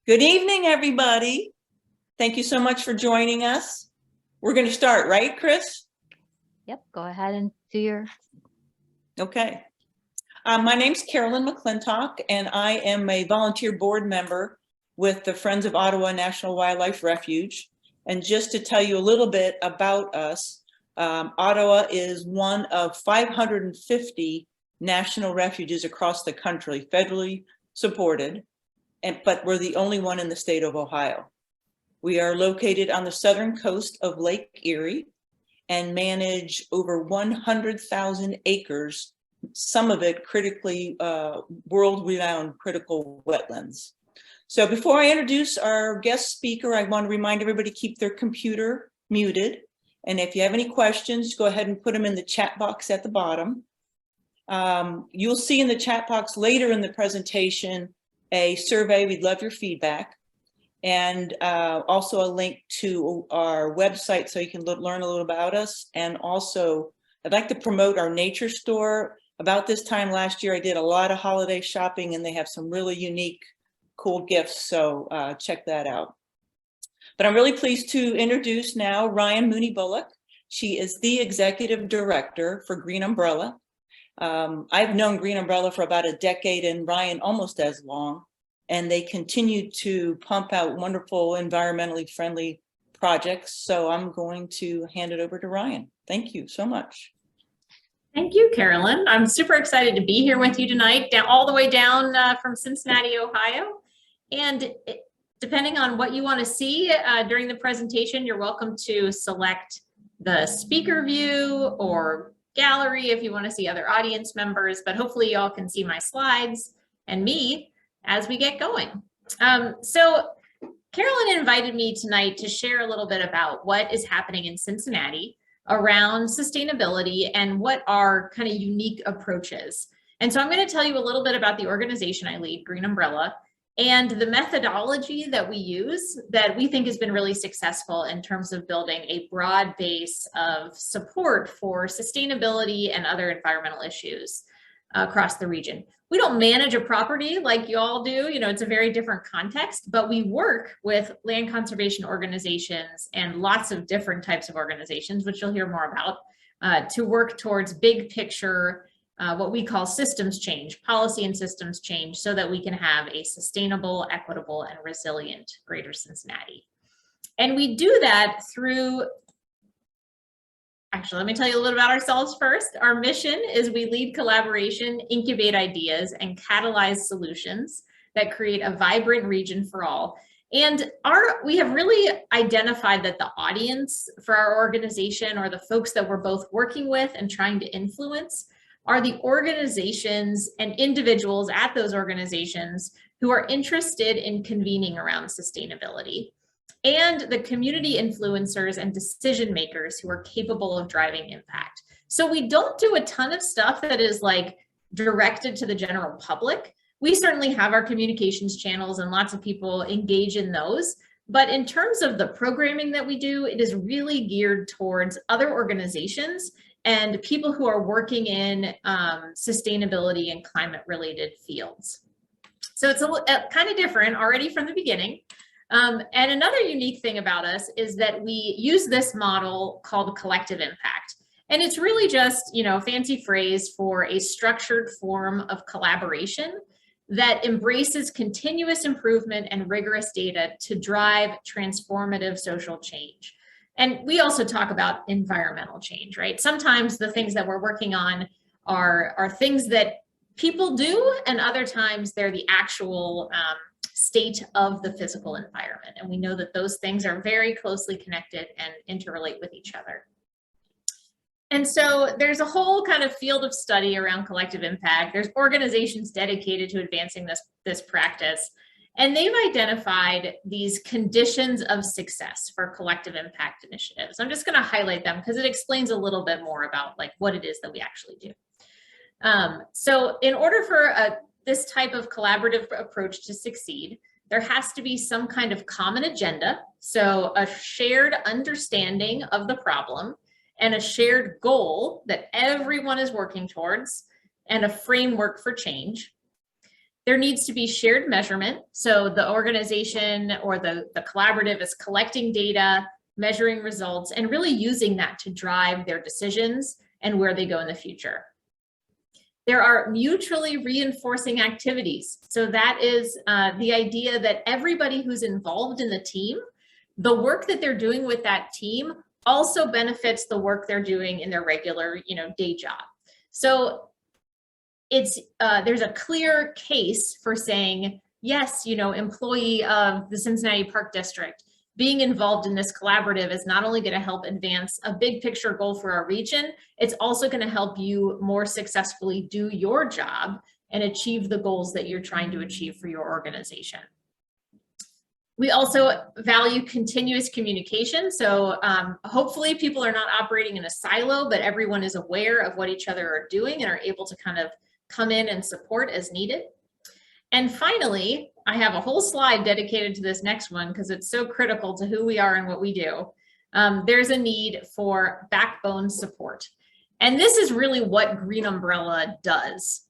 Good evening, everybody. Thank you so much for joining us. We're going to start, right, Chris? Yep, go ahead and do your... Okay. My name's Carolyn McClintock, and I am a volunteer board member with the Friends of Ottawa National Wildlife Refuge. And just to tell you a little bit about us, Ottawa is one of 550 national refuges across the country, federally supported, but we're the only one in the state of Ohio. We are located on the southern coast of Lake Erie and manage over 100,000 acres, some of it critically world-renowned critical wetlands. So before I introduce our guest speaker, I want to remind everybody to keep their computer muted. And if you have any questions, go ahead and put them in the chat box at the bottom. You'll see in the chat box later in the presentation a survey. We'd love your feedback. And also a link to our website so you can learn a little about us. And also, I'd like to promote our nature store. About this time last year, I did a lot of holiday shopping, and they have some really unique, cool gifts. So check that out. But I'm really pleased to introduce now Ryan Mooney-Bullock. She is the executive director for Green Umbrella. I've known Green Umbrella for about a decade, and Ryan almost as long. And they continue to pump out wonderful, environmentally friendly projects. So I'm going to hand it over to Ryan. Thank you so much. Thank you, Carolyn. I'm super excited to be here with you tonight, all the way down from Cincinnati, Ohio. And depending on what you want to see during the presentation, you're welcome to select the speaker view or gallery if you want to see other audience members, but hopefully y'all can see my slides and me as we get going. So Carolyn invited me tonight to share a little bit about what is happening in Cincinnati around sustainability and what are kind of unique approaches. And so I'm going to tell you a little bit about the organization I lead, Green Umbrella, and the methodology that we use that we think has been really successful in terms of building a broad base of support for sustainability and other environmental issues across the region. We don't manage a property like you all do, you know, it's a very different context, but we work with land conservation organizations and lots of different types of organizations, which you'll hear more about, to work towards big picture, what we call systems change, policy and systems change, so that we can have a sustainable, equitable, and resilient Greater Cincinnati. And we do that through, actually, let me tell you a little about ourselves first. Our mission is we lead collaboration, incubate ideas, and catalyze solutions that create a vibrant region for all. And we have really identified that the audience for our organization, or the folks that we're both working with and trying to influence, are the organizations and individuals at those organizations who are interested in convening around sustainability, and the community influencers and decision makers who are capable of driving impact. So we don't do a ton of stuff that is like directed to the general public. We certainly have our communications channels and lots of people engage in those. But in terms of the programming that we do, it is really geared towards other organizations and people who are working in sustainability and climate related fields. So it's kind of different already from the beginning. And another unique thing about us is that we use this model called collective impact. And it's really just, you know, a fancy phrase for a structured form of collaboration that embraces continuous improvement and rigorous data to drive transformative social change. And we also talk about environmental change, right? Sometimes the things that we're working on are things that people do, and other times they're the actual state of the physical environment. And we know that those things are very closely connected and interrelate with each other. And so there's a whole kind of field of study around collective impact. There's organizations dedicated to advancing this practice. And they've identified these conditions of success for collective impact initiatives. I'm just going to highlight them because it explains a little bit more about like what it is that we actually do. So in order for this type of collaborative approach to succeed, there has to be some kind of common agenda. So a shared understanding of the problem and a shared goal that everyone is working towards, and a framework for change. There needs to be shared measurement. So the organization or the collaborative is collecting data, measuring results, and really using that to drive their decisions and where they go in the future. There are mutually reinforcing activities. So that is the idea that everybody who's involved in the team, the work that they're doing with that team also benefits the work they're doing in their regular, day job. So it's there's a clear case for saying, yes, employee of the Cincinnati Park District, being involved in this collaborative is not only going to help advance a big picture goal for our region, it's also going to help you more successfully do your job and achieve the goals that you're trying to achieve for your organization. We also value continuous communication. So hopefully people are not operating in a silo, but everyone is aware of what each other are doing and are able to kind of come in and support as needed. And finally, I have a whole slide dedicated to this next one because it's so critical to who we are and what we do. There's a need for backbone support. And this is really what Green Umbrella does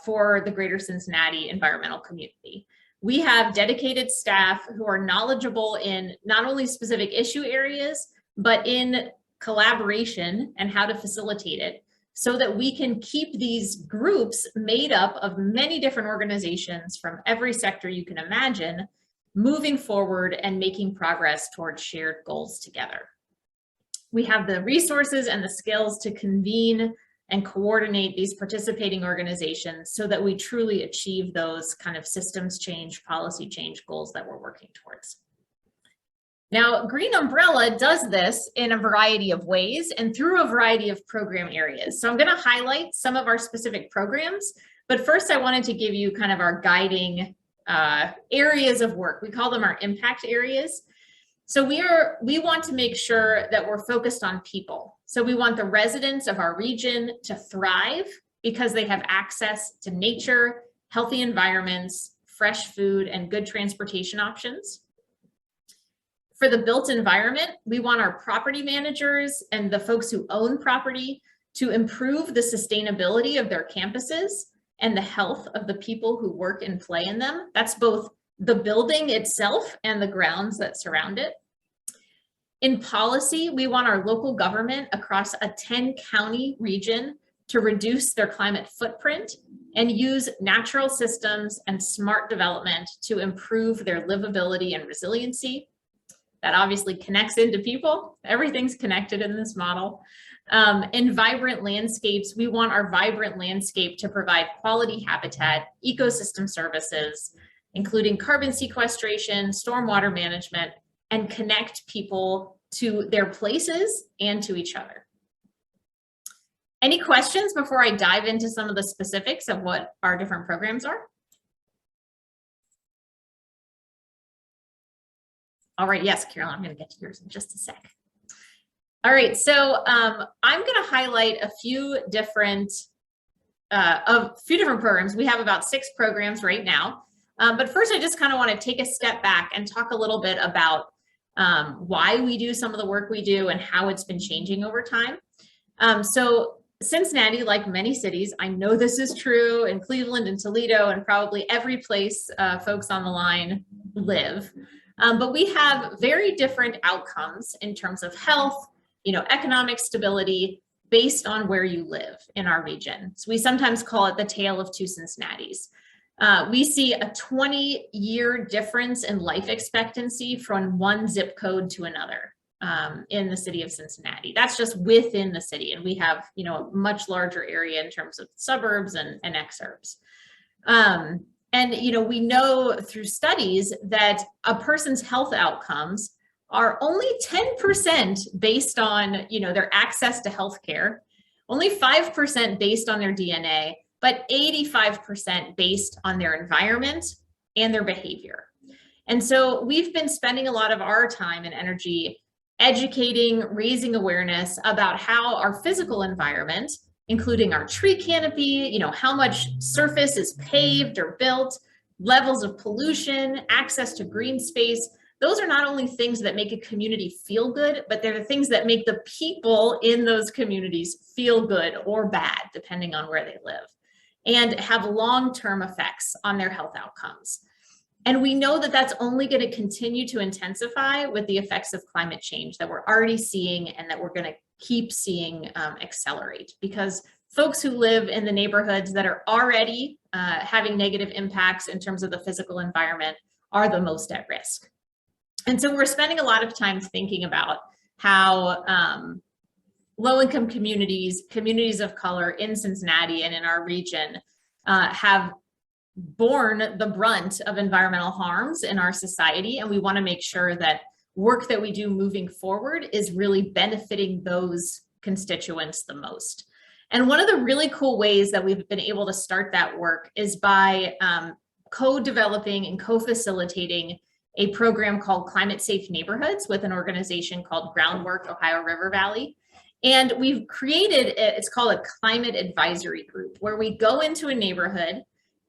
for the Greater Cincinnati environmental community. We have dedicated staff who are knowledgeable in not only specific issue areas, but in collaboration and how to facilitate it so that we can keep these groups made up of many different organizations from every sector you can imagine, moving forward and making progress towards shared goals together. We have the resources and the skills to convene and coordinate these participating organizations so that we truly achieve those kind of systems change, policy change goals that we're working towards. Now, Green Umbrella does this in a variety of ways and through a variety of program areas. So I'm going to highlight some of our specific programs, but first I wanted to give you kind of our guiding areas of work. We call them our impact areas. So we want to make sure that we're focused on people. So we want the residents of our region to thrive because they have access to nature, healthy environments, fresh food, and good transportation options. For the built environment, we want our property managers and the folks who own property to improve the sustainability of their campuses and the health of the people who work and play in them. That's both the building itself and the grounds that surround it. In policy, we want our local government across a 10-county region to reduce their climate footprint and use natural systems and smart development to improve their livability and resiliency. That obviously connects into people. Everything's connected in this model. In vibrant landscapes, we want our vibrant landscape to provide quality habitat, ecosystem services, including carbon sequestration, stormwater management, and connect people to their places and to each other. Any questions before I dive into some of the specifics of what our different programs are? All right, yes, Carolyn, I'm going to get to yours in just a sec. All right, so I'm going to highlight a few different programs. We have about 6 programs right now. But first, I just kind of want to take a step back and talk a little bit about why we do some of the work we do and how it's been changing over time. So Cincinnati, like many cities, I know this is true in Cleveland and Toledo and probably every place folks on the line live. But we have very different outcomes in terms of health, economic stability based on where you live in our region. So we sometimes call it the tale of two Cincinnatis. We see a 20-year difference in life expectancy from one zip code to another in the city of Cincinnati. That's just within the city. And we have, a much larger area in terms of suburbs and exurbs. And, we know through studies that a person's health outcomes are only 10% based on, their access to healthcare, only 5% based on their DNA, but 85% based on their environment and their behavior. And so we've been spending a lot of our time and energy educating, raising awareness about how our physical environment, including our tree canopy, how much surface is paved or built, levels of pollution, access to green space. Those are not only things that make a community feel good, but they're the things that make the people in those communities feel good or bad, depending on where they live. and have long-term effects on their health outcomes. And we know that that's only going to continue to intensify with the effects of climate change that we're already seeing and that we're going to keep seeing accelerate, because folks who live in the neighborhoods that are already having negative impacts in terms of the physical environment are the most at risk. And so we're spending a lot of time thinking about how low-income communities, communities of color in Cincinnati and in our region have borne the brunt of environmental harms in our society. And we want to make sure that work that we do moving forward is really benefiting those constituents the most. And one of the really cool ways that we've been able to start that work is by co-developing and co-facilitating a program called Climate Safe Neighborhoods with an organization called Groundwork Ohio River Valley. And we've created, it's called a climate advisory group, where we go into a neighborhood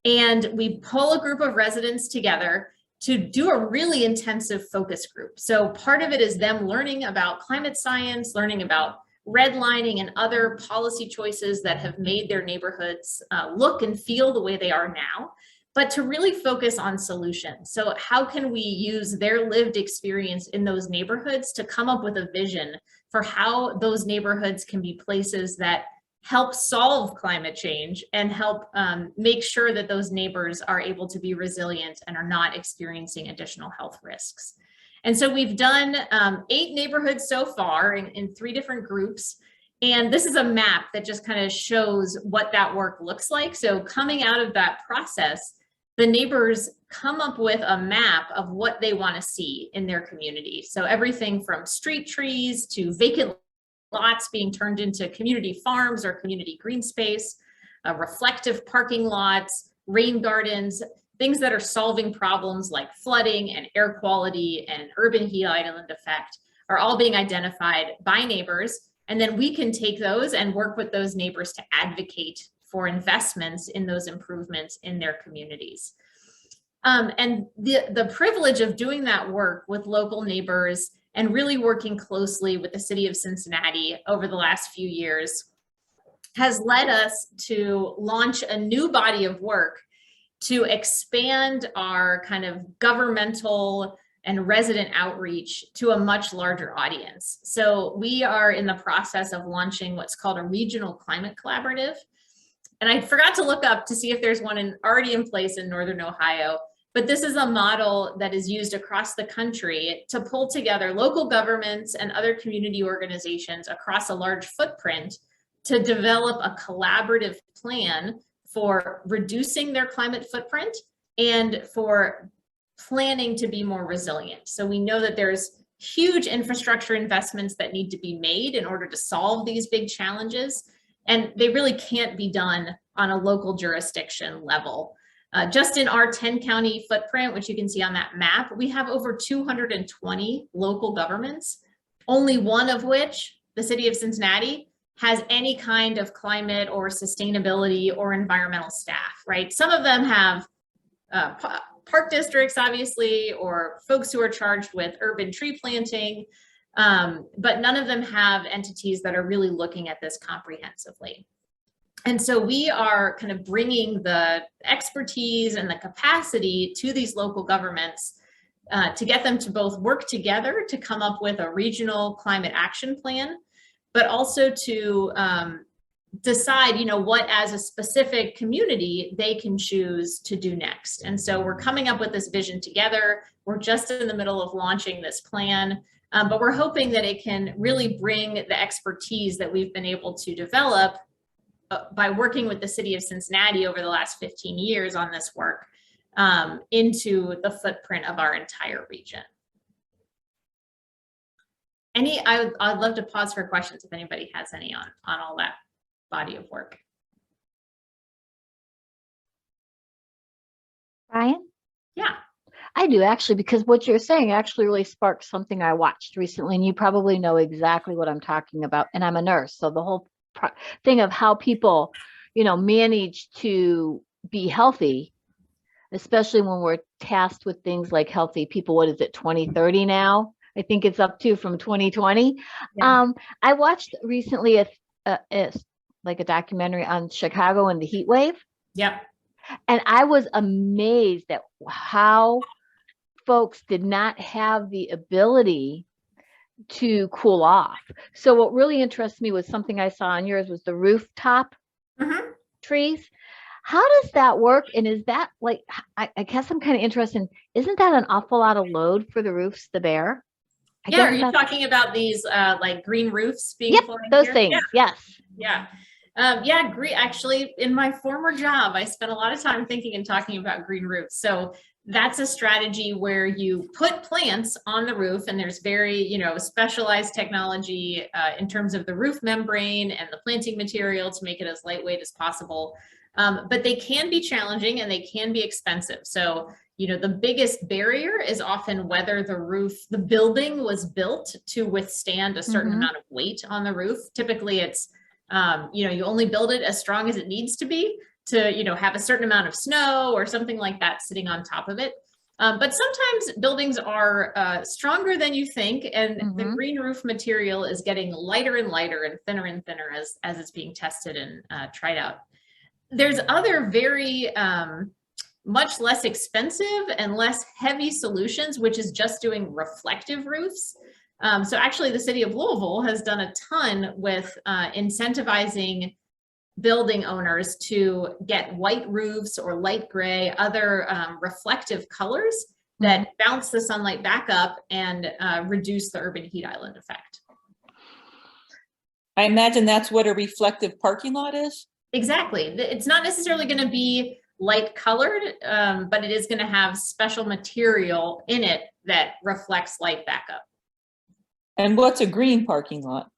and we pull a group of residents together to do a really intensive focus group. So part of it is them learning about climate science, learning about redlining and other policy choices that have made their neighborhoods look and feel the way they are now, but to really focus on solutions. So how can we use their lived experience in those neighborhoods to come up with a vision for how those neighborhoods can be places that help solve climate change and help make sure that those neighbors are able to be resilient and are not experiencing additional health risks. And so we've done 8 neighborhoods so far in 3 different groups. And this is a map that just kind of shows what that work looks like. So coming out of that process, the neighbors come up with a map of what they want to see in their community. So everything from street trees to vacant lots being turned into community farms or community green space, reflective parking lots, rain gardens, things that are solving problems like flooding and air quality and urban heat island effect are all being identified by neighbors. And then we can take those and work with those neighbors to advocate for investments in those improvements in their communities. And the privilege of doing that work with local neighbors and really working closely with the city of Cincinnati over the last few years has led us to launch a new body of work to expand our kind of governmental and resident outreach to a much larger audience. So we are in the process of launching what's called a regional climate collaborative. And I forgot to look up to see if there's one already in place in Northern Ohio, but this is a model that is used across the country to pull together local governments and other community organizations across a large footprint to develop a collaborative plan for reducing their climate footprint and for planning to be more resilient. So we know that there's huge infrastructure investments that need to be made in order to solve these big challenges, and they really can't be done on a local jurisdiction level. Just in our 10-county footprint, which you can see on that map, we have over 220 local governments, only one of which, the city of Cincinnati, has any kind of climate or sustainability or environmental staff, right? Some of them have park districts, obviously, or folks who are charged with urban tree planting, but none of them have entities that are really looking at this comprehensively. And so we are kind of bringing the expertise and the capacity to these local governments to get them to both work together to come up with a regional climate action plan, but also to decide, what as a specific community they can choose to do next. And so we're coming up with this vision together. We're just in the middle of launching this plan, but we're hoping that it can really bring the expertise that we've been able to develop by working with the city of Cincinnati over the last 15 years on this work into the footprint of our entire region. I'd love to pause for questions if anybody has any on all that body of work. Brian? Yeah. I do actually, because what you're saying actually really sparked something I watched recently, and you probably know exactly what I'm talking about. And I'm a nurse, so the whole thing of how people, manage to be healthy, especially when we're tasked with things like healthy people. What is it, 2030 now? I think it's up to from 2020. Yeah. I watched recently a documentary on Chicago and the heat wave. Yep. And I was amazed at how folks did not have the ability to cool off. So what really interests me was something I saw on yours was the rooftop Mhm. trees. How does that work? And is that like, I guess I'm kind of interested in, isn't that an awful lot of load for the roofs to bear? I Yeah, are guess you talking about these like green roofs being yep, flown those here? things. Yes. Yeah. Yeah, green. Actually, in my former job, I spent a lot of time thinking and talking about green roofs. So that's a strategy where you put plants on the roof, and there's very, specialized technology in terms of the roof membrane and the planting material to make it as lightweight as possible. But they can be challenging and they can be expensive. So the biggest barrier is often whether the building was built to withstand a certain amount of weight on the roof. Typically it's, you only build it as strong as it needs to be to, have a certain amount of snow or something like that sitting on top of it. But sometimes buildings are stronger than you think, and the green roof material is getting lighter and lighter and thinner as it's being tested and tried out. There's other very much less expensive and less heavy solutions, which is just doing reflective roofs. So actually the city of Louisville has done a ton with incentivizing building owners to get white roofs or light gray, other reflective colors that bounce the sunlight back up and reduce the urban heat island effect. I imagine that's what a reflective parking lot is. Exactly. It's not necessarily going to be light colored, but it is going to have special material in it that reflects light back up. And what's a green parking lot?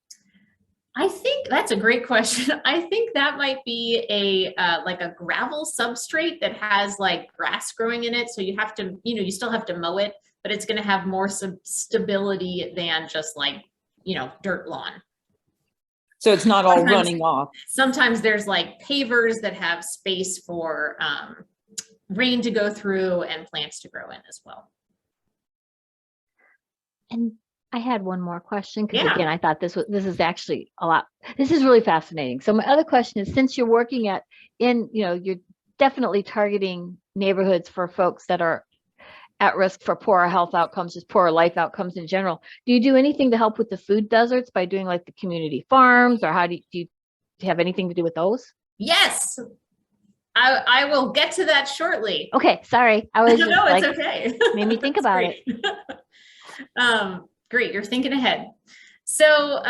I think that's a great question. I think that might be a like a gravel substrate that has like grass growing in it. So you have to, you still have to mow it, but it's going to have more stability than just like, dirt lawn. So it's not all running off. Sometimes there's like pavers that have space for rain to go through and plants to grow in as well. And I had one more question because Yeah. again, I thought this is actually a lot. This is really fascinating. So my other question is, since you're working you're definitely targeting neighborhoods for folks that are at risk for poorer health outcomes, just poorer life outcomes in general. Do you do anything to help with the food deserts by doing like the community farms, or how do you have anything to do with those? Yes, I will get to that shortly. Okay, sorry. I was No, it's okay. Made me think about it. Great, you're thinking ahead. So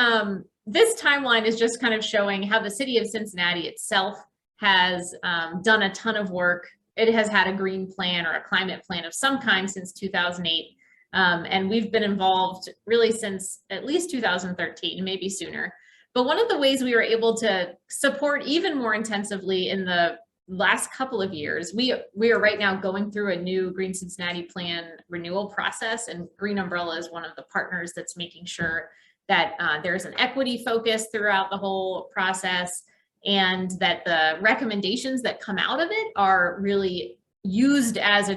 this timeline is just kind of showing how the city of Cincinnati itself has done a ton of work. It has had a green plan or a climate plan of some kind since 2008. And we've been involved really since at least 2013, maybe sooner. But one of the ways we were able to support even more intensively in the last couple of years, we are right now going through a new Green Cincinnati plan renewal process, and Green Umbrella is one of the partners that's making sure that there's an equity focus throughout the whole process, and that the recommendations that come out of it are really used as a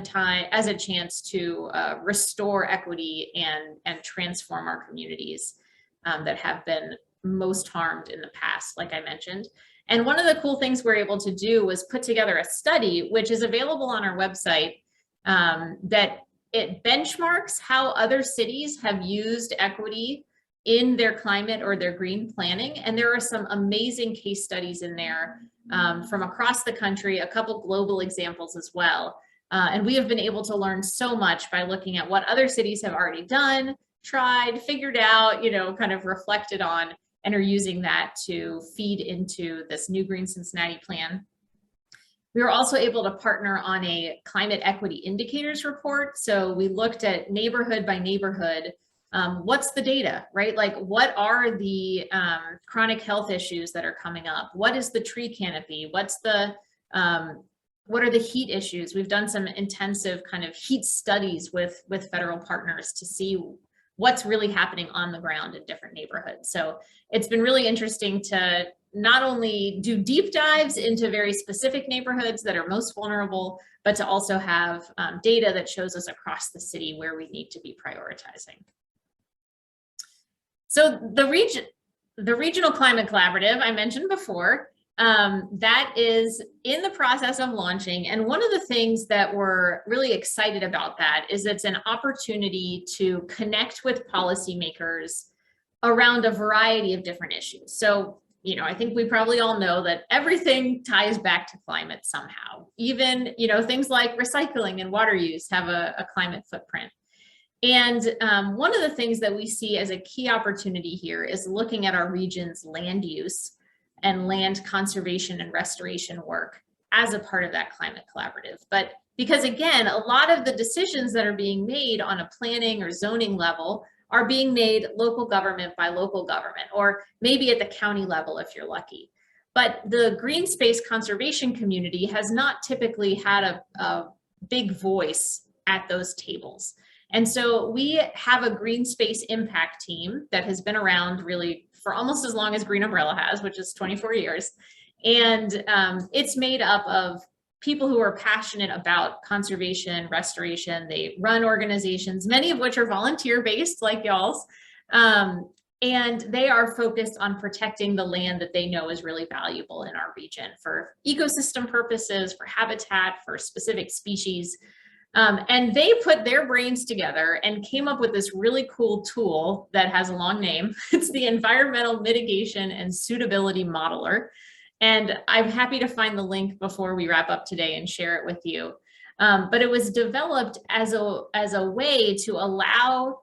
chance to restore equity and transform our communities that have been most harmed in the past, like I mentioned. And one of the cool things we're able to do was put together a study, which is available on our website, that it benchmarks how other cities have used equity in their climate or their green planning. And there are some amazing case studies in there from across the country, a couple global examples as well. And we have been able to learn so much by looking at what other cities have already done, tried, figured out, kind of reflected on, and are using that to feed into this new Green Cincinnati plan. We were also able to partner on a climate equity indicators report. So we looked at neighborhood by neighborhood. What's the data, right? Like, what are the chronic health issues that are coming up? What is the tree canopy? What are the heat issues? We've done some intensive kind of heat studies with federal partners to see what's really happening on the ground in different neighborhoods. So it's been really interesting to not only do deep dives into very specific neighborhoods that are most vulnerable, but to also have data that shows us across the city where we need to be prioritizing. So the Regional Climate Collaborative I mentioned before that is in the process of launching. And one of the things that we're really excited about that is it's an opportunity to connect with policymakers around a variety of different issues. So, you know, I think we probably all know that everything ties back to climate somehow. Even, you know, things like recycling and water use have a climate footprint. And one of the things that we see as a key opportunity here is looking at our region's land use and land conservation and restoration work as a part of that climate collaborative. But because again, a lot of the decisions that are being made on a planning or zoning level are being made local government by local government, or maybe at the county level if you're lucky. But the green space conservation community has not typically had a big voice at those tables. And so we have a green space impact team that has been around really for almost as long as Green Umbrella has, which is 24 years. And it's made up of people who are passionate about conservation, restoration. They run organizations, many of which are volunteer-based like y'all's. And they are focused on protecting the land that they know is really valuable in our region for ecosystem purposes, for habitat, for specific species. And they put their brains together and came up with this really cool tool that has a long name. It's the Environmental Mitigation and Suitability Modeler. And I'm happy to find the link before we wrap up today and share it with you. But it was developed as a way to allow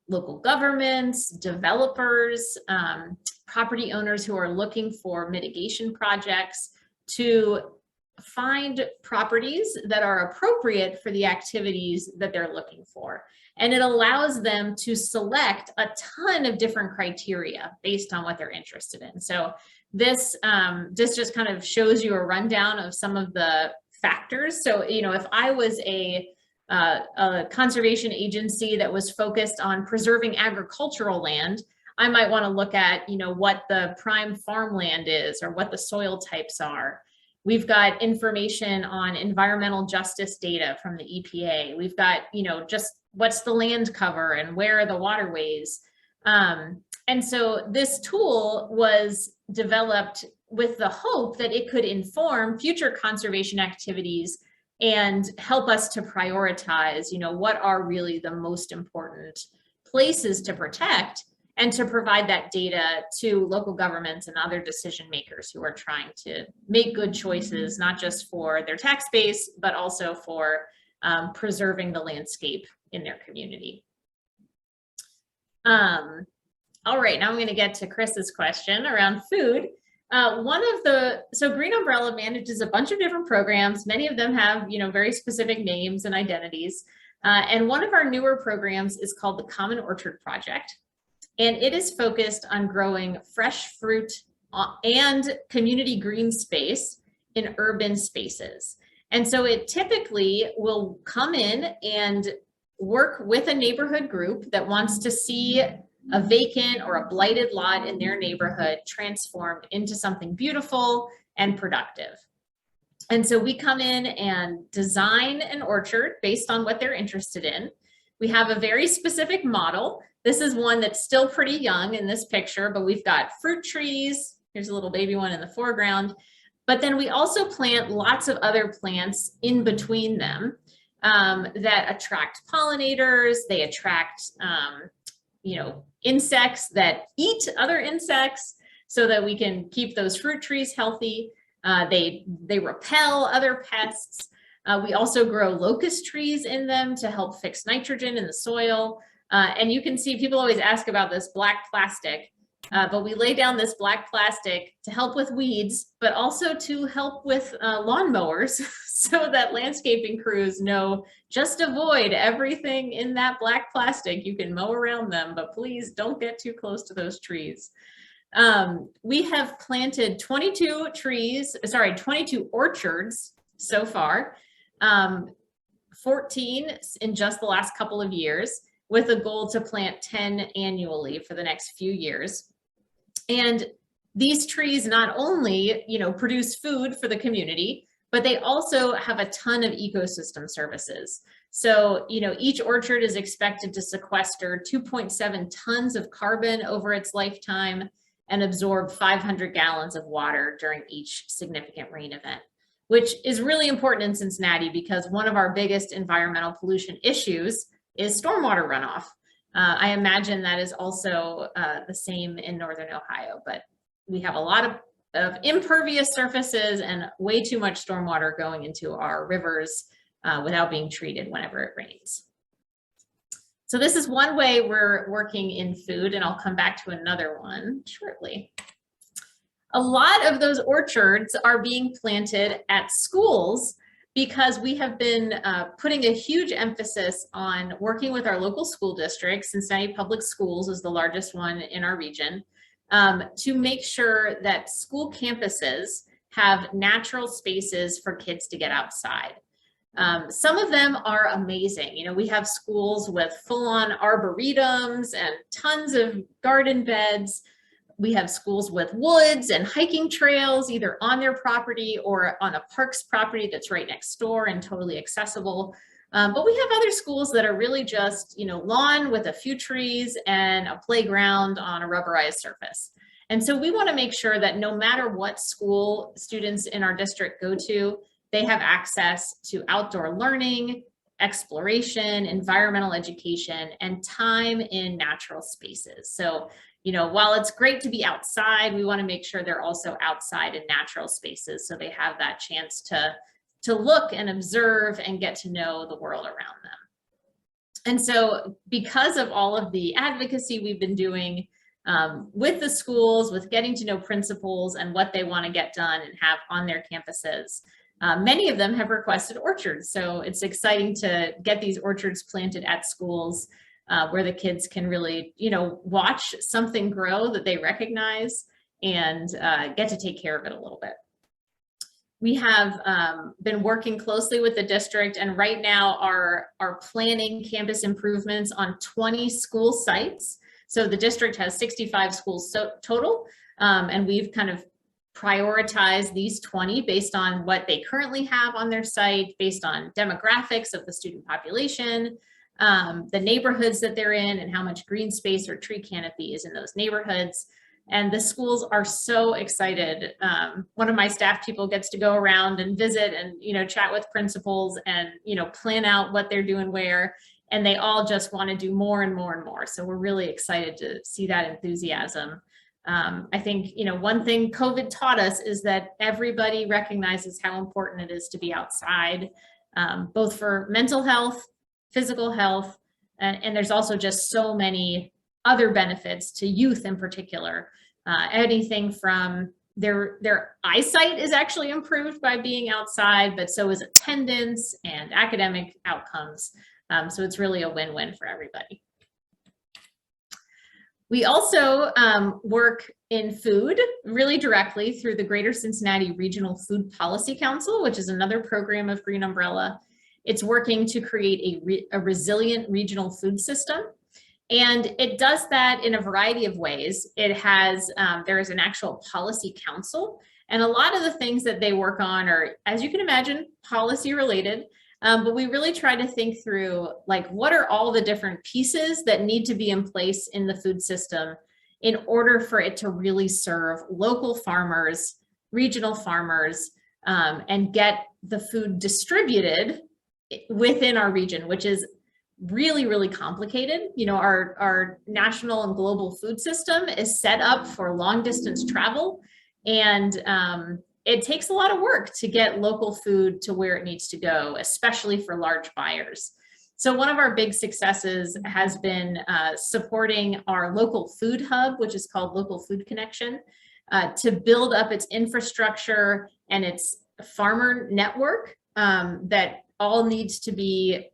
local governments, developers, property owners who are looking for mitigation projects to find properties that are appropriate for the activities that they're looking for. And it allows them to select a ton of different criteria based on what they're interested in. So this just kind of shows you a rundown of some of the factors. So, you know, if I was a conservation agency that was focused on preserving agricultural land, I might want to look at, you know, what the prime farmland is or what the soil types are. We've got information on environmental justice data from the EPA. We've got, you know, just what's the land cover and where are the waterways. And so this tool was developed with the hope that it could inform future conservation activities and help us to prioritize, you know, what are really the most important places to protect, and to provide that data to local governments and other decision makers who are trying to make good choices, not just for their tax base, but also for preserving the landscape in their community. All right, now I'm gonna get to Chris's question around food. So Green Umbrella manages a bunch of different programs. Many of them have, you know, very specific names and identities. And one of our newer programs is called the Common Orchard Project. And it is focused on growing fresh fruit and community green space in urban spaces. And so it typically will come in and work with a neighborhood group that wants to see a vacant or a blighted lot in their neighborhood transformed into something beautiful and productive. And so we come in and design an orchard based on what they're interested in. We have a very specific model. This is one that's still pretty young in this picture, but we've got fruit trees. Here's a little baby one in the foreground. But then we also plant lots of other plants in between them that attract pollinators. They attract, you know, insects that eat other insects so that we can keep those fruit trees healthy. They repel other pests. We also grow locust trees in them to help fix nitrogen in the soil. And you can see people always ask about this black plastic, but we lay down this black plastic to help with weeds, but also to help with lawnmowers so that landscaping crews know just avoid everything in that black plastic. You can mow around them, but please don't get too close to those trees. We have planted 22 orchards so far, 14 in just the last couple of years, with a goal to plant 10 annually for the next few years. And these trees not only, you know, produce food for the community, but they also have a ton of ecosystem services. So, you know, each orchard is expected to sequester 2.7 tons of carbon over its lifetime. and absorb 500 gallons of water during each significant rain event, which is really important in Cincinnati because one of our biggest environmental pollution issues is stormwater runoff. I imagine that is also the same in Northern Ohio, but we have a lot of impervious surfaces and way too much stormwater going into our rivers without being treated whenever it rains. So this is one way we're working in food, and I'll come back to another one shortly. A lot of those orchards are being planted at schools because we have been putting a huge emphasis on working with our local school districts. Cincinnati Public Schools is the largest one in our region, to make sure that school campuses have natural spaces for kids to get outside. Some of them are amazing. You know, we have schools with full-on arboretums and tons of garden beds. We have schools with woods and hiking trails, either on their property or on a park's property that's right next door and totally accessible. But we have other schools that are really just, you know, lawn with a few trees and a playground on a rubberized surface. And so we want to make sure that no matter what school students in our district go to, they have access to outdoor learning, exploration, environmental education, and time in natural spaces. So, you know, while it's great to be outside, we want to make sure they're also outside in natural spaces so they have that chance to look and observe and get to know the world around them. And so because of all of the advocacy we've been doing with the schools, with getting to know principals and what they want to get done and have on their campuses, many of them have requested orchards. So it's exciting to get these orchards planted at schools where the kids can really, you know, watch something grow that they recognize and get to take care of it a little bit. We have been working closely with the district, and right now are planning campus improvements on 20 school sites. So the district has 65 schools total, and we've kind of prioritized these 20 based on what they currently have on their site, based on demographics of the student population, the neighborhoods that they're in, and how much green space or tree canopy is in those neighborhoods. And the schools are so excited. One of my staff people gets to go around and visit and, you know, chat with principals and, you know, plan out what they're doing where, and they all just want to do more and more and more. So we're really excited to see that enthusiasm. I think, you know, one thing COVID taught us is that everybody recognizes how important it is to be outside, both for mental health, physical health, and there's also just so many other benefits to youth in particular. Anything from their eyesight is actually improved by being outside, but so is attendance and academic outcomes. So it's really a win-win for everybody. We also work in food really directly through the Greater Cincinnati Regional Food Policy Council, which is another program of Green Umbrella. It's working to create a resilient regional food system. And it does that in a variety of ways. It has, there is an actual policy council, and a lot of the things that they work on are, as you can imagine, policy related. But we really try to think through, like, what are all the different pieces that need to be in place in the food system in order for it to really serve local farmers, regional farmers, and get the food distributed within our region, which is really, really complicated. You know, our national and global food system is set up for long distance travel, and it takes a lot of work to get local food to where it needs to go, especially for large buyers. So one of our big successes has been supporting our local food hub, which is called Local Food Connection, to build up its infrastructure and its farmer network that all needs to be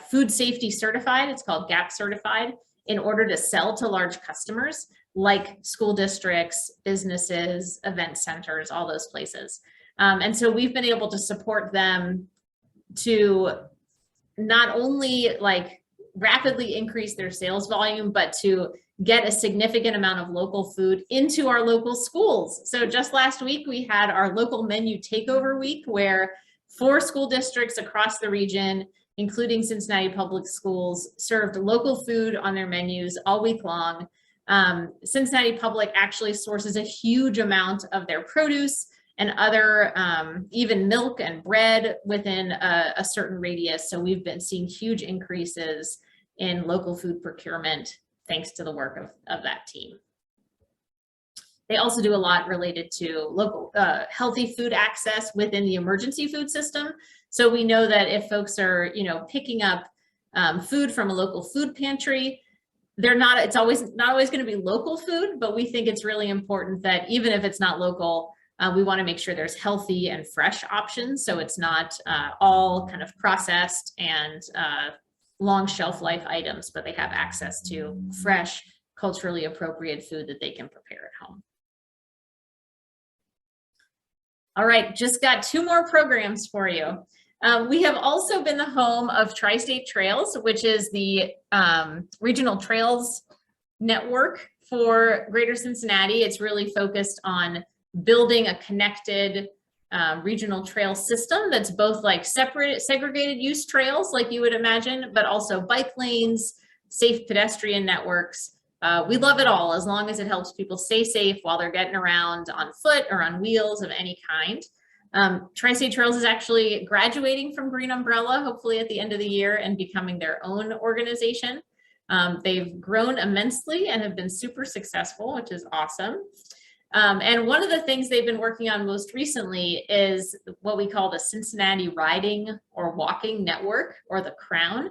food safety certified. It's called GAP certified in order to sell to large customers like school districts, businesses, event centers, all those places. And so we've been able to support them to not only like rapidly increase their sales volume, but to get a significant amount of local food into our local schools. So just last week, we had our local menu takeover week where 4 school districts across the region, including Cincinnati Public Schools, served local food on their menus all week long. Cincinnati Public actually sources a huge amount of their produce and other, even milk and bread within a certain radius. So we've been seeing huge increases in local food procurement thanks to the work of that team. They also do a lot related to local healthy food access within the emergency food system. So we know that if folks are, picking up food from a local food pantry, it's not always going to be local food, but we think it's really important that even if it's not local, we want to make sure there's healthy and fresh options. So it's not all kind of processed and long shelf life items, but they have access to fresh, culturally appropriate food that they can prepare at home. All right, just got 2 more programs for you. We have also been the home of Tri-State Trails, which is the regional trails network for Greater Cincinnati. It's really focused on building a connected regional trail system that's both like separate, segregated use trails, like you would imagine, but also bike lanes, safe pedestrian networks. We love it all as long as it helps people stay safe while they're getting around on foot or on wheels of any kind. Tri-State Trails is actually graduating from Green Umbrella, hopefully at the end of the year, and becoming their own organization. They've grown immensely and have been super successful, which is awesome. And one of the things they've been working on most recently is what we call the Cincinnati Riding or Walking Network, or the CROWN.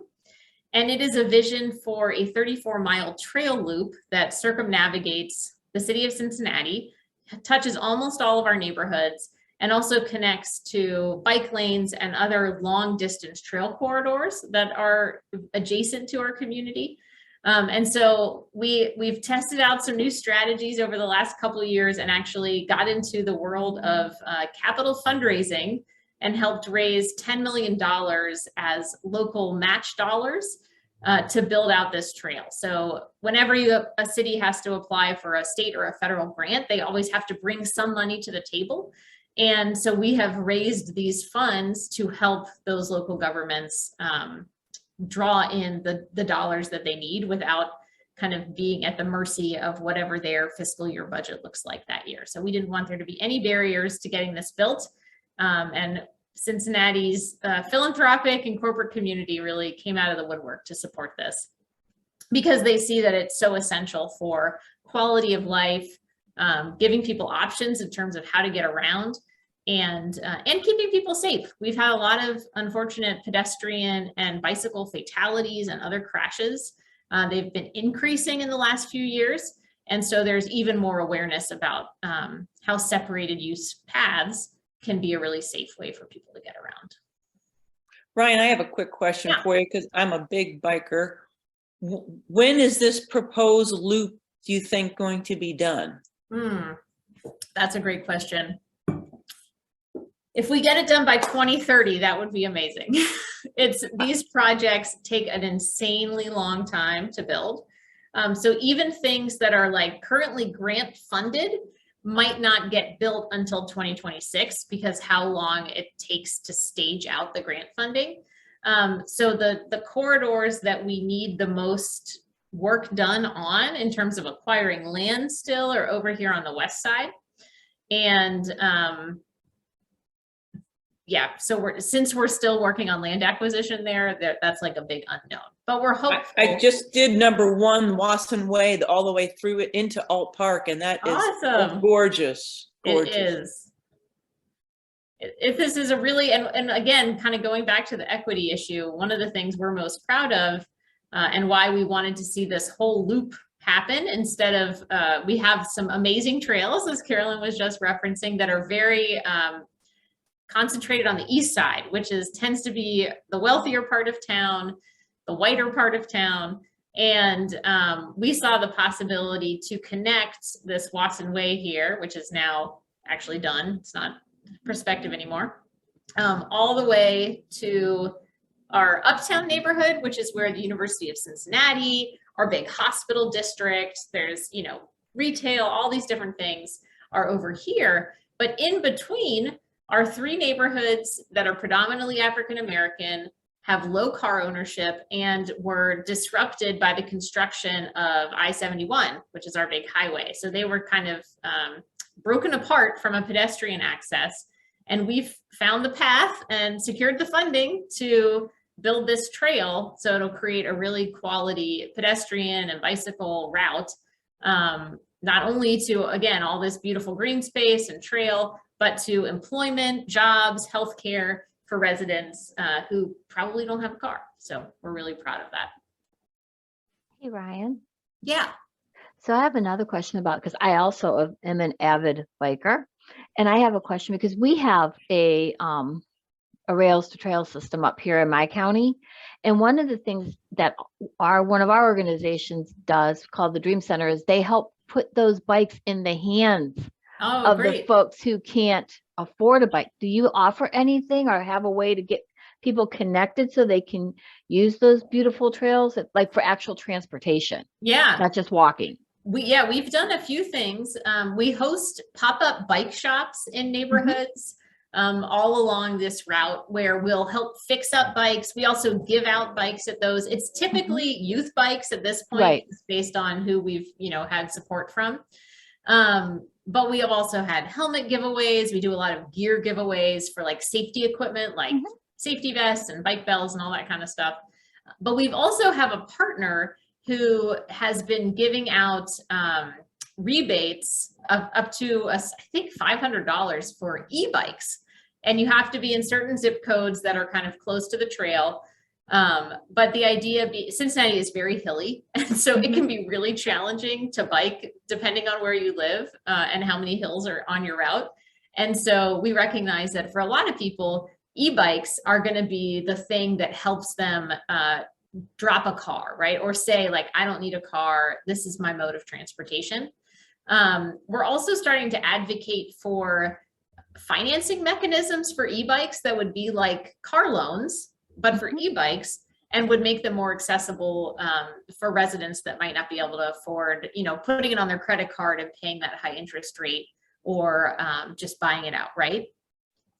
And it is a vision for a 34-mile trail loop that circumnavigates the city of Cincinnati, touches almost all of our neighborhoods, and also connects to bike lanes and other long distance trail corridors that are adjacent to our community. And so we've tested out some new strategies over the last couple of years and actually got into the world of capital fundraising and helped raise $10 million as local match dollars to build out this trail. So whenever a city has to apply for a state or a federal grant, they always have to bring some money to the table. And so we have raised these funds to help those local governments draw in the dollars that they need without kind of being at the mercy of whatever their fiscal year budget looks like that year. So we didn't want there to be any barriers to getting this built. And Cincinnati's philanthropic and corporate community really came out of the woodwork to support this because they see that it's so essential for quality of life, giving people options in terms of how to get around, and keeping people safe. We've had a lot of unfortunate pedestrian and bicycle fatalities and other crashes. They've been increasing in the last few years. And so there's even more awareness about how separated use paths can be a really safe way for people to get around. Ryan, I have a quick question for you because I'm a big biker. When is this proposed loop, do you think, going to be done? That's a great question. If we get it done by 2030, that would be amazing. These projects take an insanely long time to build. So even things that are like currently grant funded might not get built until 2026 because how long it takes to stage out the grant funding. So the corridors that we need the most work done on in terms of acquiring land still are over here on the west side. And yeah, so since we're still working on land acquisition there, that's like a big unknown, but we're hopeful. I just did number 1 Wasson Way all the way through it into Alt Park, and that is awesome. Gorgeous. It is. If this is a really, and again, kind of going back to the equity issue, one of the things we're most proud of and why we wanted to see this whole loop happen instead of, we have some amazing trails, as Carolyn was just referencing, that are very concentrated on the east side, which tends to be the wealthier part of town, the whiter part of town. And we saw the possibility to connect this Wasson Way here, which is now actually done. It's not perspective anymore, all the way to our uptown neighborhood, which is where the University of Cincinnati, our big hospital district, there's, retail, all these different things are over here. But in between are 3 neighborhoods that are predominantly African-American, have low car ownership, and were disrupted by the construction of I-71, which is our big highway. So they were kind of broken apart from a pedestrian access. And we've found the path and secured the funding to build this trail. So it'll create a really quality pedestrian and bicycle route, not only to, again, all this beautiful green space and trail, but to employment, jobs, healthcare for residents who probably don't have a car. So we're really proud of that. Hey, Ryan. Yeah. So I have another question about, because I also am an avid biker, and I have a question because we have a rails to trail system up here in my county. And one of the things that one of our organizations does, called the Dream Center, is they help put those bikes in the hands of the folks who can't afford a bike. Do you offer anything or have a way to get people connected so they can use those beautiful trails, like for actual transportation? Yeah. Not just walking. We've done a few things. We host pop-up bike shops in neighborhoods all along this route, where we'll help fix up bikes. We also give out bikes at those. It's typically youth bikes at this point, right, based on who we've had support from. But we have also had helmet giveaways. We do a lot of gear giveaways for like safety equipment, like safety vests and bike bells and all that kind of stuff. But we've also have a partner who has been giving out rebates of up to, I think, $500 for e-bikes. And you have to be in certain zip codes that are kind of close to the trail. But the idea, Cincinnati is very hilly, and so it can be really challenging to bike depending on where you live and how many hills are on your route. And so we recognize that for a lot of people, e-bikes are going to be the thing that helps them drop a car, right? Or say, like, I don't need a car, this is my mode of transportation. We're also starting to advocate for financing mechanisms for e-bikes that would be like car loans, but for e-bikes, and would make them more accessible for residents that might not be able to afford, putting it on their credit card and paying that high interest rate, or just buying it outright.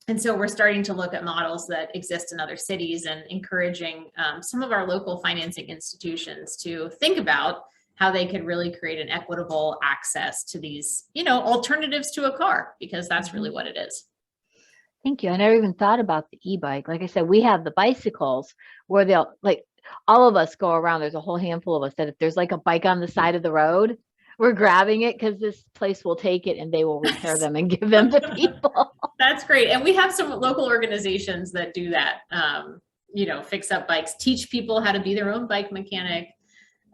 And so we're starting to look at models that exist in other cities and encouraging some of our local financing institutions to think about how they could really create an equitable access to these, alternatives to a car, because that's really what it is. Thank you. I never even thought about the e-bike. Like I said, we have the bicycles where they'll, like, all of us go around. There's a whole handful of us that if there's like a bike on the side of the road, we're grabbing it because this place will take it and they will repair them and give them to people. That's great. And we have some local organizations that do that, fix up bikes, teach people how to be their own bike mechanic.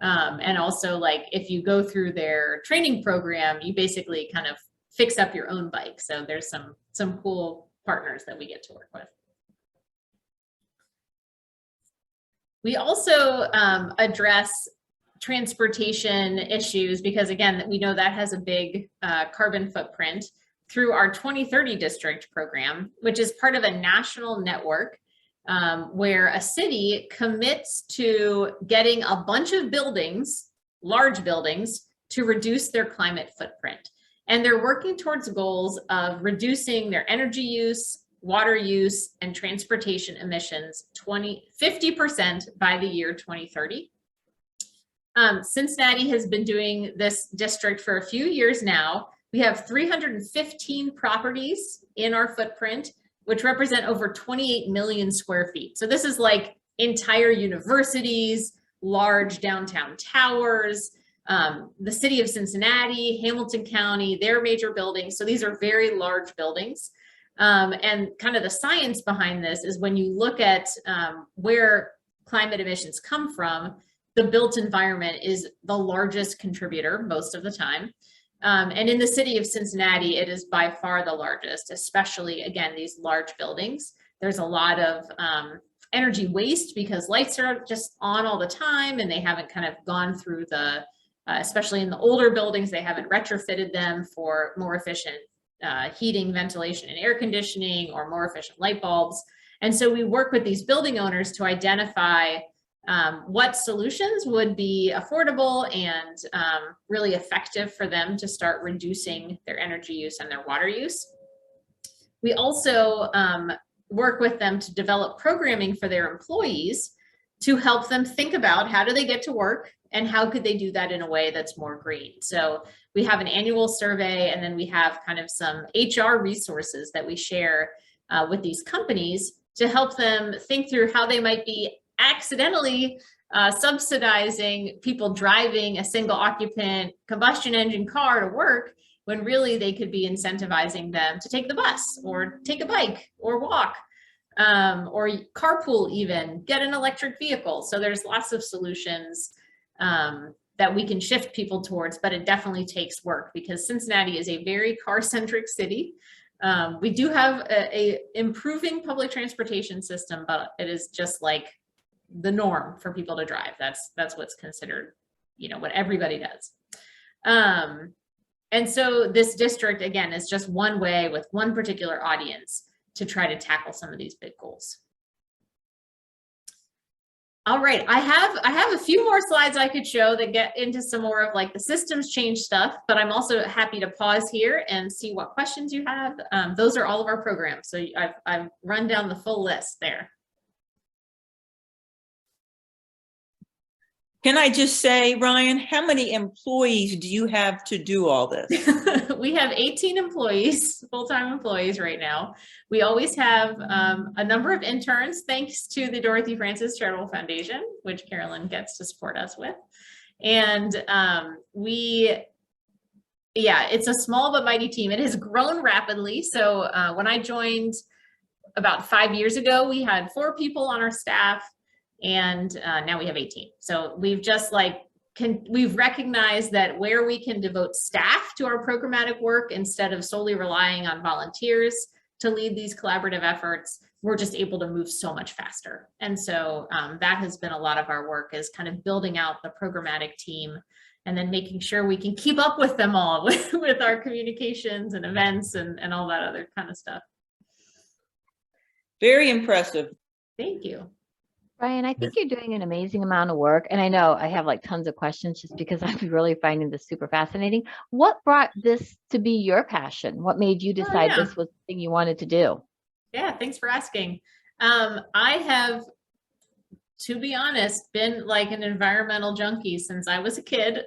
And also, like, if you go through their training program, you basically kind of fix up your own bike. So there's some cool partners that we get to work with. We also address transportation issues because, again, we know that has a big carbon footprint through our 2030 district program, which is part of a national network where a city commits to getting a bunch of buildings, large buildings, to reduce their climate footprint. And they're working towards goals of reducing their energy use, water use, and transportation emissions 50% by the year 2030. Cincinnati has been doing this district for a few years now. We have 315 properties in our footprint, which represent over 28 million square feet. So this is like entire universities, large downtown towers, the city of Cincinnati, Hamilton County, their major buildings. So these are very large buildings. And kind of the science behind this is when you look at where climate emissions come from, the built environment is the largest contributor most of the time. And in the city of Cincinnati, it is by far the largest, especially, again, these large buildings. There's a lot of energy waste because lights are just on all the time and they haven't kind of gone through the, especially in the older buildings, they haven't retrofitted them for more efficient heating, ventilation, and air conditioning, or more efficient light bulbs. And so we work with these building owners to identify what solutions would be affordable and really effective for them to start reducing their energy use and their water use. We also work with them to develop programming for their employees to help them think about how do they get to work and how could they do that in a way that's more green. So we have an annual survey, and then we have kind of some HR resources that we share with these companies to help them think through how they might be accidentally subsidizing people driving a single occupant combustion engine car to work, when really they could be incentivizing them to take the bus or take a bike or walk, or carpool, even get an electric vehicle. So there's lots of solutions that we can shift people towards, but it definitely takes work because Cincinnati is a very car-centric city. We do have a improving public transportation system, but it is just like the norm for people to drive. That's what's considered, you know, what everybody does. And so this district, again, is just one way with one particular audience to try to tackle some of these big goals. All right, I have a few more slides I could show that get into some more of like the systems change stuff, but I'm also happy to pause here and see what questions you have. Those are all of our programs, so I've run down the full list there. Can I just say, Ryan, how many employees do you have to do all this? We have 18 employees, full-time employees right now. We always have a number of interns, thanks to the Dorothy Francis Charitable Foundation, which Carolyn gets to support us with. And it's a small but mighty team. It has grown rapidly. So when I joined about 5 years ago, we had 4 people on our staff, and now we have 18. So we've just we've recognized that where we can devote staff to our programmatic work instead of solely relying on volunteers to lead these collaborative efforts, we're just able to move so much faster. And so that has been a lot of our work, is kind of building out the programmatic team and then making sure we can keep up with them all with our communications and events and all that other kind of stuff. Very impressive. Thank you. Brian, I think you're doing an amazing amount of work. And I know I have like tons of questions just because I'm really finding this super fascinating. What brought this to be your passion? What made you decide this was the thing you wanted to do? Yeah, thanks for asking. I have, to be honest, been like an environmental junkie since I was a kid.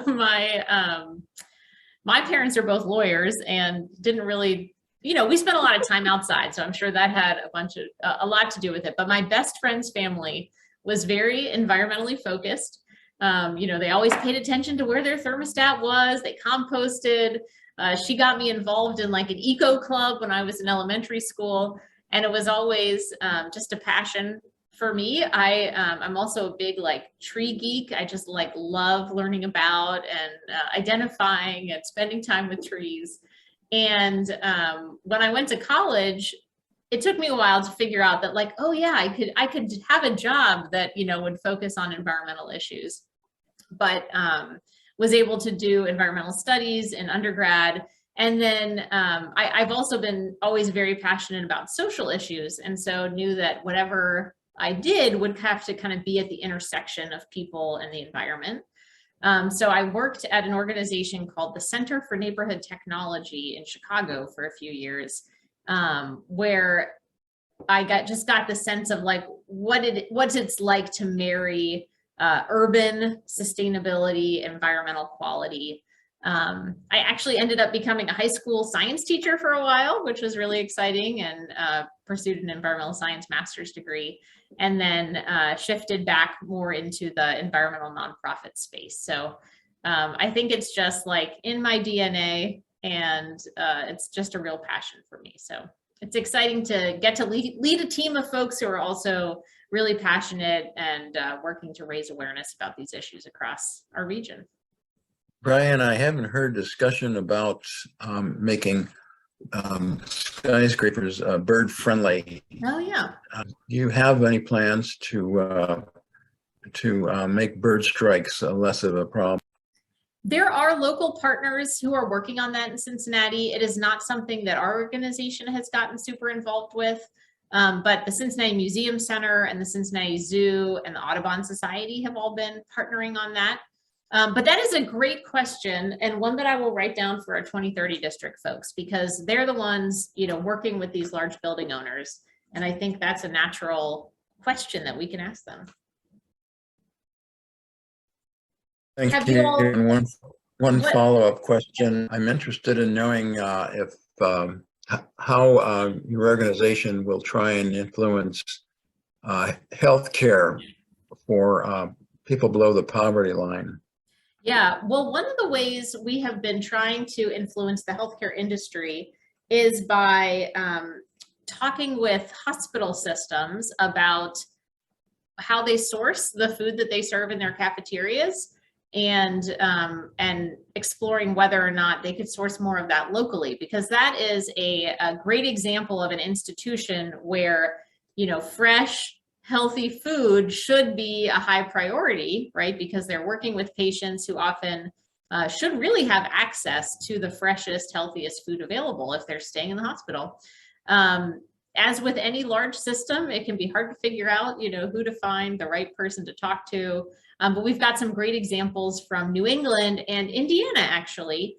My parents are both lawyers and didn't really, you know, we spent a lot of time outside, so I'm sure that had a lot to do with it. But my best friend's family was very environmentally focused. You know, they always paid attention to where their thermostat was. They composted. She got me involved in like an eco club when I was in elementary school, and it was always just a passion for me. I'm also a big like tree geek. I just like love learning about and identifying and spending time with trees. And when I went to college, it took me a while to figure out that like, oh yeah, I could have a job that, you know, would focus on environmental issues, but was able to do environmental studies in undergrad. And then I've also been always very passionate about social issues. And so knew that whatever I did would have to kind of be at the intersection of people and the environment. So I worked at an organization called the Center for Neighborhood Technology in Chicago for a few years, where I just got the sense of like what it's like to marry urban sustainability, environmental quality. I actually ended up becoming a high school science teacher for a while, which was really exciting, and pursued an environmental science master's degree, and then shifted back more into the environmental nonprofit space. So I think it's just like in my DNA, and it's just a real passion for me. So it's exciting to get to lead a team of folks who are also really passionate and working to raise awareness about these issues across our region. Brian, I haven't heard discussion about making skyscrapers bird friendly. Oh yeah. Do you have any plans to make bird strikes less of a problem? There are local partners who are working on that in Cincinnati. It is not something that our organization has gotten super involved with, but the Cincinnati Museum Center and the Cincinnati Zoo and the Audubon Society have all been partnering on that. But that is a great question, and one that I will write down for our 2030 district folks, because they're the ones, you know, working with these large building owners And I think that's a natural question that we can ask them. Thank Have you. you all- And one What- follow-up question. I'm interested in knowing how your organization will try and influence healthcare for people below the poverty line. Yeah, well, one of the ways we have been trying to influence the healthcare industry is by talking with hospital systems about how they source the food that they serve in their cafeterias, and exploring whether or not they could source more of that locally, because that is a great example of an institution where, you know, fresh, healthy food should be a high priority, right? Because they're working with patients who often should really have access to the freshest, healthiest food available if they're staying in the hospital. As with any large system, it can be hard to figure out, you know, who to find, the right person to talk to. But we've got some great examples from New England and Indiana, actually,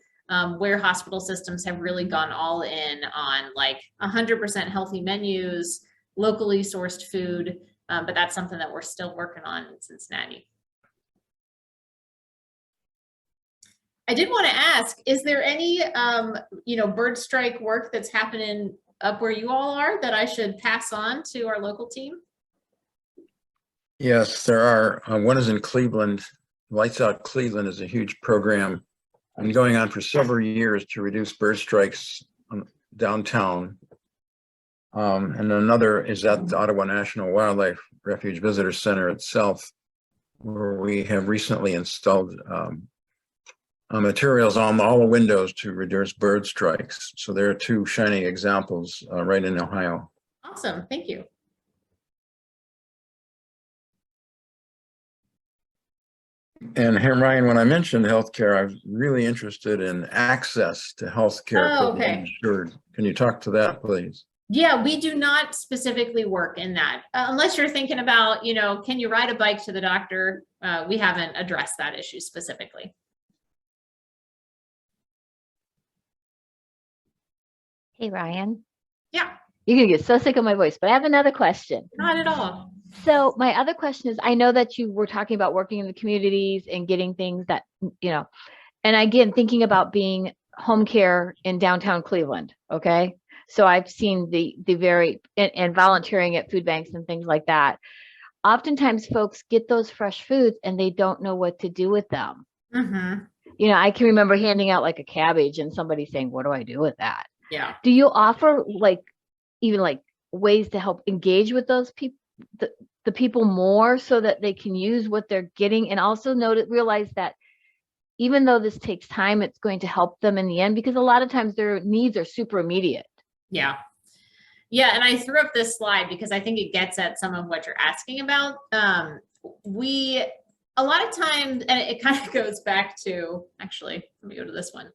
where hospital systems have really gone all in on like 100% healthy menus, locally sourced food. But that's something that we're still working on in Cincinnati. I did want to ask, is there any, you know, bird strike work that's happening up where you all are that I should pass on to our local team? Yes, there are. One is in Cleveland. Lights Out Cleveland is a huge program and going on for several years to reduce bird strikes downtown. And another is at the Ottawa National Wildlife Refuge Visitor Center itself, where we have recently installed materials on all the windows to reduce bird strikes. So there are two shining examples right in Ohio. Awesome, thank you. And Ryan, when I mentioned healthcare, I'm really interested in access to healthcare Oh, for the okay. uninsured. Can you talk to that, please? Yeah, we do not specifically work in that. Unless you're thinking about, you know, can you ride a bike to the doctor? We haven't addressed that issue specifically. Hey, Ryan. Yeah. You're going to get so sick of my voice, but I have another question. Not at all. So my other question is, I know that you were talking about working in the communities and getting things that, you know, and again, thinking about being home care in downtown Cleveland. Okay. So I've seen the very, and volunteering at food banks and things like that. Oftentimes folks get those fresh foods and they don't know what to do with them. Mm-hmm. You know, I can remember handing out like a cabbage and somebody saying, what do I do with that? Yeah. Do you offer even ways to help engage with those people, the people more, so that they can use what they're getting, and also realize that even though this takes time, it's going to help them in the end, because a lot of times their needs are super immediate. Yeah. Yeah, and I threw up this slide because I think it gets at some of what you're asking about. A lot of times, and it kind of goes back to, actually, let me go to this one.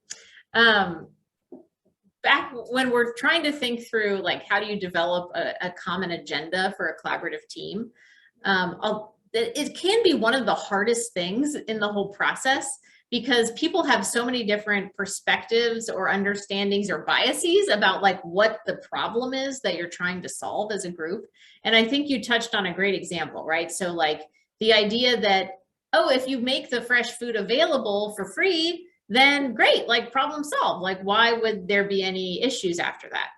Back when we're trying to think through, like, how do you develop a common agenda for a collaborative team? It can be one of the hardest things in the whole process, because people have so many different perspectives or understandings or biases about like what the problem is that you're trying to solve as a group. And I think you touched on a great example, right? So like the idea that, oh, if you make the fresh food available for free, then great, like problem solved. Like, why would there be any issues after that?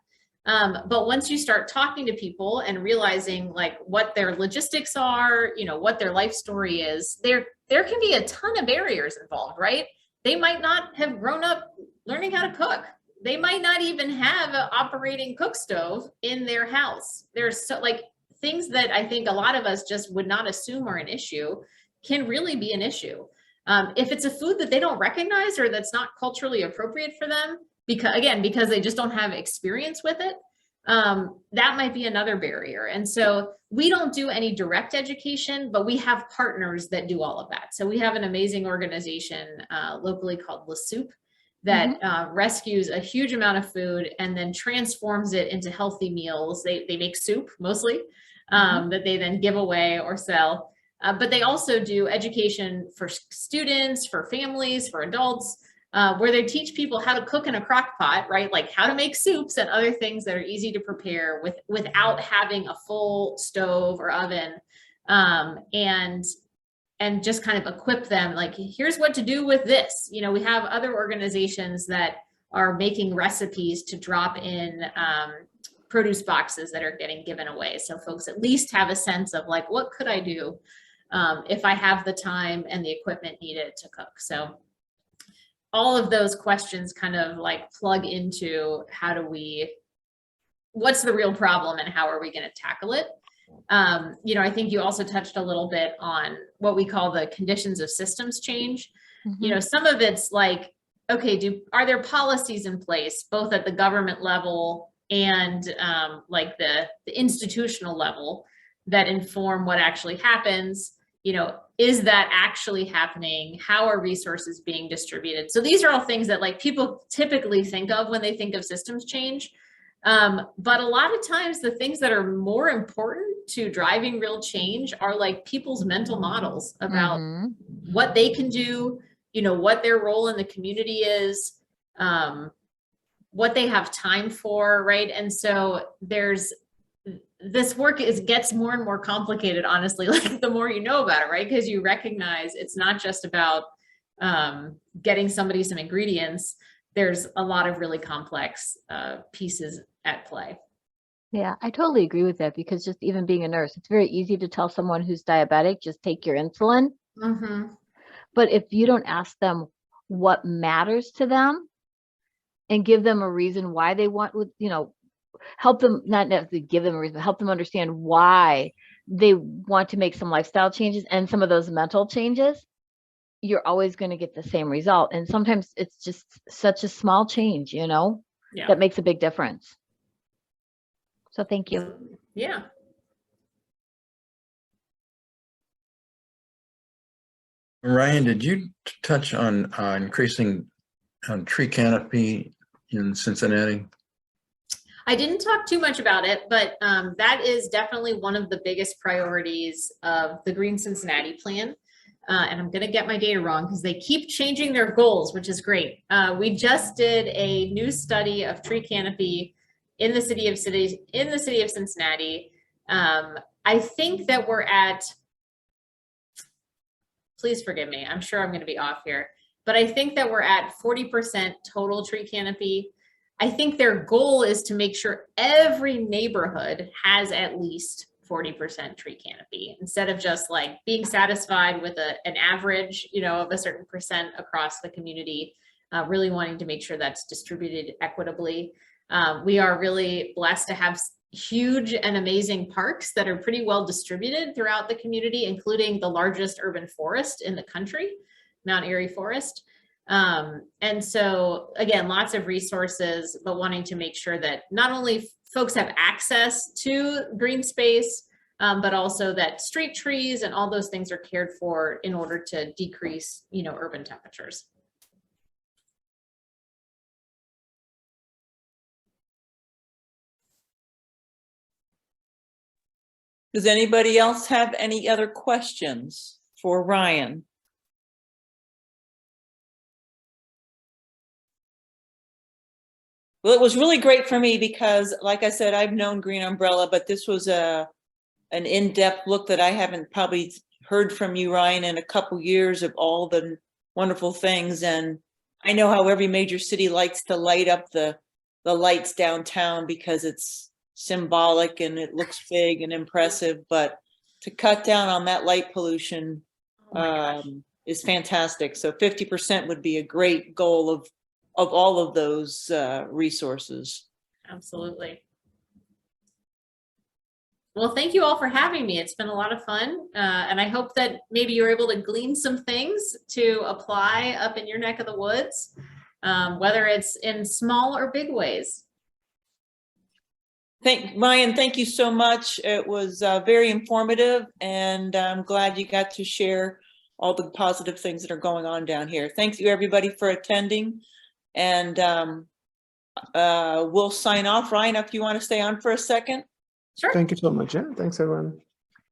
But once you start talking to people and realizing like what their logistics are, you know, what their life story is, there can be a ton of barriers involved, right? They might not have grown up learning how to cook. They might not even have an operating cook stove in their house. There's so like things that I think a lot of us just would not assume are an issue can really be an issue. If it's a food that they don't recognize or that's not culturally appropriate for them, because they just don't have experience with it, that might be another barrier. And so we don't do any direct education, but we have partners that do all of that. So we have an amazing organization locally called La Soup that rescues a huge amount of food and then transforms it into healthy meals. They make soup mostly that they then give away or sell. But they also do education for students, for families, for adults. where they teach people how to cook in a crock pot, right? Like how to make soups and other things that are easy to prepare without having a full stove or oven. And just kind of equip them, like, here's what to do with this. You know, we have other organizations that are making recipes to drop in produce boxes that are getting given away. So folks at least have a sense of like, what could I do if I have the time and the equipment needed to cook? So all of those questions kind of like plug into what's the real problem and how are we going to tackle it? You know, I think you also touched a little bit on what we call the conditions of systems change. You know, some of it's like, okay, are there policies in place, both at the government level and like the institutional level that inform what actually happens? You know, is that actually happening? How are resources being distributed? So these are all things that like people typically think of when they think of systems change. But a lot of times the things that are more important to driving real change are like people's mental models about what they can do, you know, what their role in the community is, what they have time for, right? And so this work gets more and more complicated, honestly, like the more you know about it, right? Because you recognize it's not just about getting somebody some ingredients. There's a lot of really complex pieces at play. Yeah, I totally agree with that, because just even being a nurse, it's very easy to tell someone who's diabetic, just take your insulin. But if you don't ask them what matters to them and give them a reason why they want, you know, help them, not necessarily give them a reason, but help them understand why they want to make some lifestyle changes and some of those mental changes, you're always going to get the same result. And sometimes it's just such a small change, you know, that makes a big difference. So thank you. Yeah. Ryan, did you touch on increasing tree canopy in Cincinnati? I didn't talk too much about it, but that is definitely one of the biggest priorities of the Green Cincinnati plan. And I'm going to get my data wrong because they keep changing their goals, which is great. We just did a new study of tree canopy in the city of Cincinnati. I think that we're at, please forgive me, I'm sure I'm going to be off here, but I think that we're at 40% total tree canopy. I think their goal is to make sure every neighborhood has at least 40% tree canopy, instead of just like being satisfied with an average, you know, of a certain percent across the community, really wanting to make sure that's distributed equitably. We are really blessed to have huge and amazing parks that are pretty well distributed throughout the community, including the largest urban forest in the country, Mount Airy Forest. And so again, lots of resources, but wanting to make sure that not only folks have access to green space, but also that street trees and all those things are cared for in order to decrease, you know, urban temperatures. Does anybody else have any other questions for Ryan? Well, it was really great for me because, like I said, I've known Green Umbrella, but this was an in-depth look that I haven't probably heard from you, Ryan, in a couple years of all the wonderful things. And I know how every major city likes to light up the lights downtown because it's symbolic and it looks big and impressive, but to cut down on that light pollution is fantastic. So 50% would be a great goal of all of those resources. Absolutely. Well, thank you all for having me. It's been a lot of fun. And I hope that maybe you're able to glean some things to apply up in your neck of the woods, whether it's in small or big ways. Ryan, thank you so much. It was very informative, and I'm glad you got to share all the positive things that are going on down here. Thank you, everybody, for attending. And we'll sign off. Ryan, if you want to stay on for a second. Sure. Thank you so much. Yeah, thanks everyone.